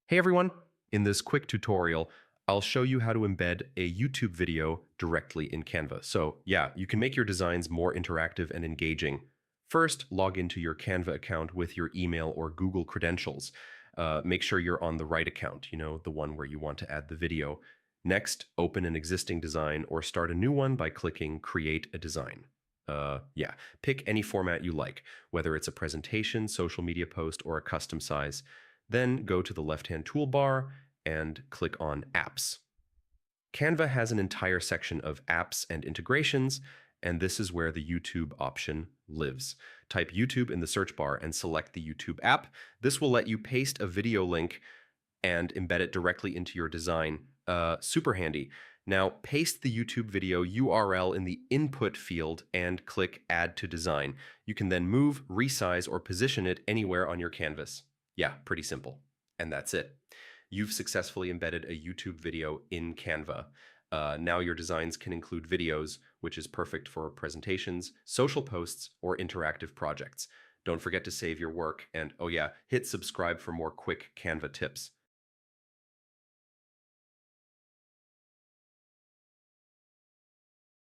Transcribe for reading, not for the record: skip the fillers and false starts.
Hey everyone! In this quick tutorial, I'll show you how to embed a YouTube video directly in Canva. So yeah, you can make your designs more interactive and engaging. First, log into your Canva account with your email or Google credentials. Make sure you're on the right account, the one where you want to add the video. Next, open an existing design or start a new one by clicking Create a Design. Yeah, pick any format you like, whether it's a presentation, social media post, or a custom size. Then go to the left-hand toolbar and click on Apps. Canva has an entire section of apps and integrations, and this is where the YouTube option lives. Type YouTube in the search bar and select the YouTube app. This will let you paste a video link and embed it directly into your design. Super handy. Now, paste the YouTube video URL in the input field and click Add to Design. You can then move, resize, or position it anywhere on your canvas. Yeah, pretty simple. And that's it. You've successfully embedded a YouTube video in Canva. Now your designs can include videos, which is perfect for presentations, social posts, or interactive projects. Don't forget to save your work and, oh yeah, hit subscribe for more quick Canva tips.